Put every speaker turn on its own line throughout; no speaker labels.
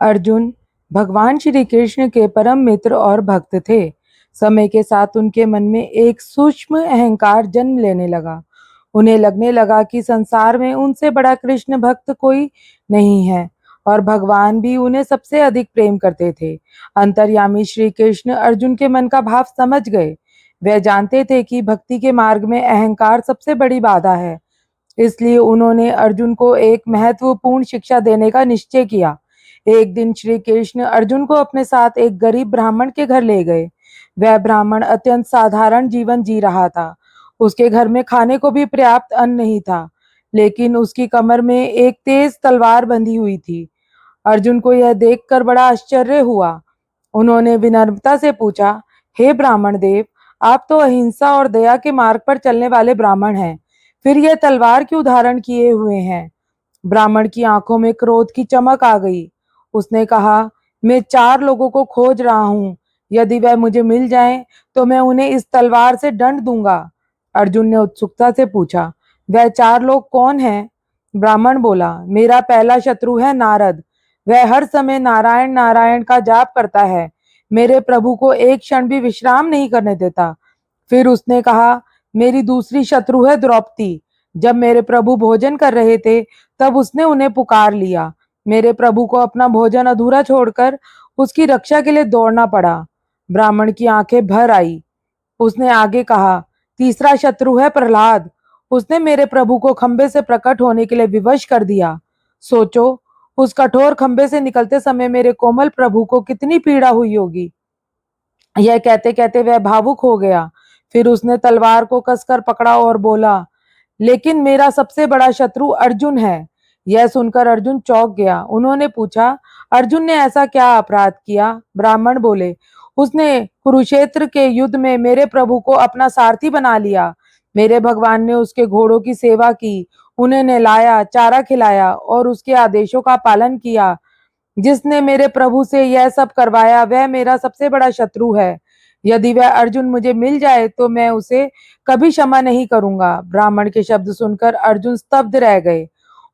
अर्जुन भगवान श्री कृष्ण के परम मित्र और भक्त थे। समय के साथ उनके मन में एक सूक्ष्म अहंकार जन्म लेने लगा। उन्हें लगने लगा कि संसार में उनसे बड़ा कृष्ण भक्त कोई नहीं है और भगवान भी उन्हें सबसे अधिक प्रेम करते थे। अंतर्यामी श्री कृष्ण अर्जुन के मन का भाव समझ गए। वे जानते थे कि भक्ति के मार्ग में अहंकार सबसे बड़ी बाधा है। इसलिए उन्होंने अर्जुन को एक महत्वपूर्ण शिक्षा देने का निश्चय किया। एक दिन श्री कृष्ण अर्जुन को अपने साथ एक गरीब ब्राह्मण के घर ले गए। वह ब्राह्मण अत्यंत साधारण जीवन जी रहा था। उसके घर में खाने को भी पर्याप्त अन्न नहीं था, लेकिन उसकी कमर में एक तेज तलवार बंधी हुई थी। अर्जुन को यह देखकर बड़ा आश्चर्य हुआ। उन्होंने विनम्रता से पूछा, हे ब्राह्मण देव, आप तो अहिंसा और दया के मार्ग पर चलने वाले ब्राह्मण हैं, फिर यह तलवार क्यों धारण किए हुए हैं? ब्राह्मण की आंखों में क्रोध की चमक आ गई। उसने कहा, मैं 4 लोगों को खोज रहा हूं। यदि वह मुझे मिल जाएं, तो मैं उन्हें इस तलवार से दंड दूंगा। अर्जुन ने उत्सुकता से पूछा, वह 4 लोग कौन हैं? ब्राह्मण बोला, मेरा पहला शत्रु है नारद। वह हर समय नारायण नारायण का जाप करता है, मेरे प्रभु को एक क्षण भी विश्राम नहीं करने देता। फिर उसने कहा, मेरी दूसरी शत्रु है द्रौपदी। जब मेरे प्रभु भोजन कर रहे थे, तब उसने उन्हें पुकार लिया। मेरे प्रभु को अपना भोजन अधूरा छोड़कर उसकी रक्षा के लिए दौड़ना पड़ा। ब्राह्मण की आंखें भर आई। उसने आगे कहा, तीसरा शत्रु है प्रहलाद। उसने मेरे प्रभु को खंबे से प्रकट होने के लिए विवश कर दिया। सोचो, उस कठोर खंबे से निकलते समय मेरे कोमल प्रभु को कितनी पीड़ा हुई होगी। यह कहते कहते वह भावुक हो गया। फिर उसने तलवार को कसकर पकड़ा और बोला, लेकिन मेरा सबसे बड़ा शत्रु अर्जुन है। यह सुनकर अर्जुन चौंक गया। उन्होंने पूछा, अर्जुन ने ऐसा क्या अपराध किया? ब्राह्मण बोले, उसने कुरुक्षेत्र के युद्ध में मेरे प्रभु को अपना सारथी बना लिया। मेरे भगवान ने उसके घोड़ों की सेवा की, उन्हें नहलाया, चारा खिलाया और उसके आदेशों का पालन किया। जिसने मेरे प्रभु से यह सब करवाया, वह मेरा सबसे बड़ा शत्रु है। यदि वह अर्जुन मुझे मिल जाए, तो मैं उसे कभी क्षमा नहीं करूंगा। ब्राह्मण के शब्द सुनकर अर्जुन स्तब्ध रह गए।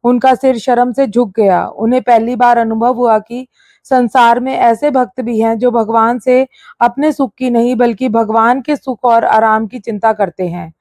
उनका सिर शर्म से झुक गया। उन्हें पहली बार अनुभव हुआ कि संसार में ऐसे भक्त भी हैं जो भगवान से अपने सुख की नहीं, बल्कि भगवान के सुख और आराम की चिंता करते हैं।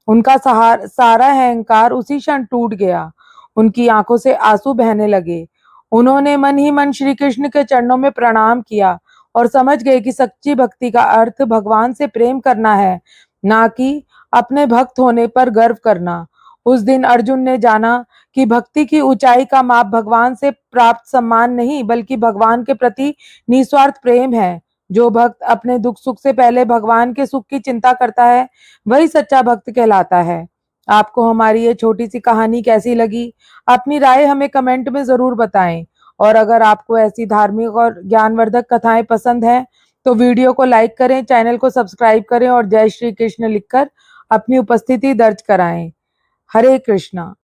उनका सारा अहंकार उसी क्षण टूट गया। उनकी आंखों से आंसू बहने लगे। उन्होंने मन ही मन श्री कृष्ण के चरणों में प्रणाम किया और समझ गए कि सच्ची भक्ति का अर्थ भगवान से प्रेम करना है, ना कि अपने भक्त होने पर गर्व करना। उस दिन अर्जुन ने जाना कि भक्ति की ऊंचाई का माप भगवान से प्राप्त सम्मान नहीं, बल्कि भगवान के प्रति निस्वार्थ प्रेम है। जो भक्त अपने दुख सुख से पहले भगवान के सुख की चिंता करता है, वही सच्चा भक्त कहलाता है। आपको हमारी ये छोटी सी कहानी कैसी लगी? अपनी राय हमें कमेंट में जरूर बताएं। और अगर आपको ऐसी धार्मिक और ज्ञानवर्धक कथाएं पसंद हैं, तो वीडियो को लाइक करें, चैनल को सब्सक्राइब करें और जय श्री कृष्ण लिखकर अपनी उपस्थिति दर्ज कराएं। हरे कृष्णा।